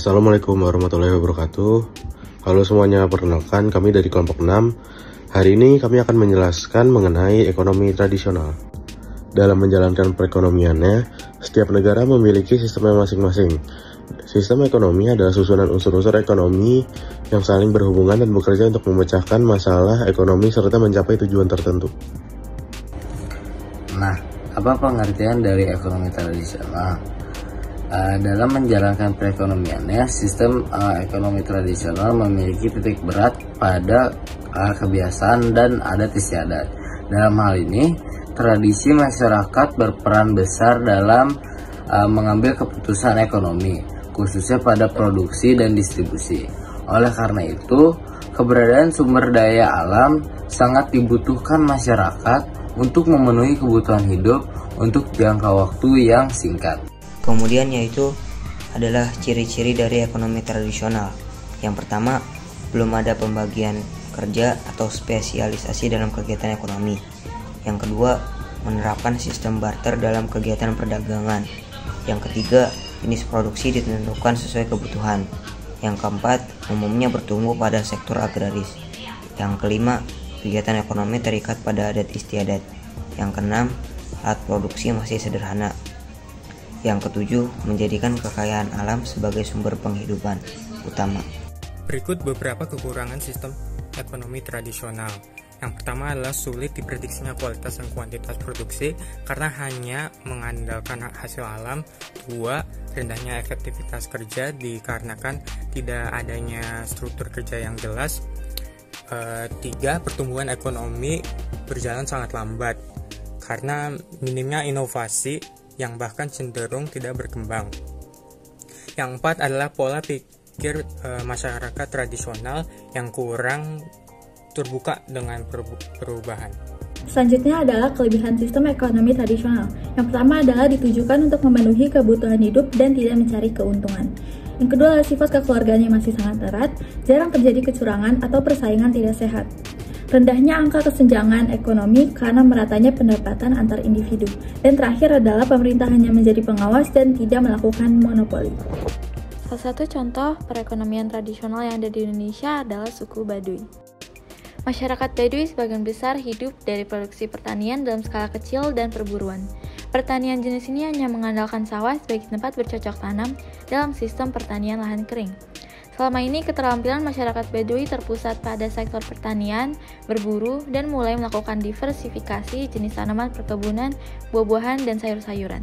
Assalamualaikum warahmatullahi wabarakatuh. Halo semuanya, perkenalkan kami dari kelompok 6. Hari ini kami akan menjelaskan mengenai ekonomi tradisional. Dalam menjalankan perekonomiannya, setiap negara memiliki sistemnya masing-masing. Sistem ekonomi adalah susunan unsur-unsur ekonomi yang saling berhubungan dan bekerja untuk memecahkan masalah ekonomi serta mencapai tujuan tertentu. Nah, apa pengertian dari ekonomi tradisional? Dalam menjalankan perekonomiannya, sistem ekonomi tradisional memiliki titik berat pada kebiasaan dan adat istiadat. Dalam hal ini, tradisi masyarakat berperan besar dalam mengambil keputusan ekonomi, khususnya pada produksi dan distribusi. Oleh karena itu, keberadaan sumber daya alam sangat dibutuhkan masyarakat untuk memenuhi kebutuhan hidup untuk jangka waktu yang singkat. Kemudian yaitu adalah ciri-ciri dari ekonomi tradisional. Yang pertama, belum ada pembagian kerja atau spesialisasi dalam kegiatan ekonomi. Yang kedua, menerapkan sistem barter dalam kegiatan perdagangan. Yang ketiga, jenis produksi ditentukan sesuai kebutuhan. Yang keempat, umumnya bertumbuh pada sektor agraris. Yang kelima, kegiatan ekonomi terikat pada adat istiadat. Yang keenam, alat produksi masih sederhana. Yang ketujuh, menjadikan kekayaan alam sebagai sumber penghidupan utama. Berikut beberapa kekurangan sistem ekonomi tradisional. Yang pertama adalah sulit diprediksinya kualitas dan kuantitas produksi karena hanya mengandalkan hasil alam. Dua, rendahnya efektivitas kerja dikarenakan tidak adanya struktur kerja yang jelas. Tiga, pertumbuhan ekonomi berjalan sangat lambat karena minimnya inovasi yang bahkan cenderung tidak berkembang. Yang empat adalah pola pikir masyarakat tradisional yang kurang terbuka dengan perubahan. Selanjutnya adalah kelebihan sistem ekonomi tradisional. Yang pertama adalah ditujukan untuk memenuhi kebutuhan hidup dan tidak mencari keuntungan. Yang kedua adalah sifat kekeluargaan yang masih sangat erat, jarang terjadi kecurangan atau persaingan tidak sehat. Rendahnya angka kesenjangan ekonomi karena meratanya pendapatan antar individu. Dan terakhir adalah pemerintah hanya menjadi pengawas dan tidak melakukan monopoli. Salah satu contoh perekonomian tradisional yang ada di Indonesia adalah suku Baduy. Masyarakat Baduy sebagian besar hidup dari produksi pertanian dalam skala kecil dan perburuan. Pertanian jenis ini hanya mengandalkan sawah sebagai tempat bercocok tanam dalam sistem pertanian lahan kering. Selama ini, keterampilan masyarakat Baduy terpusat pada sektor pertanian, berburu, dan mulai melakukan diversifikasi jenis tanaman perkebunan, buah-buahan, dan sayur-sayuran.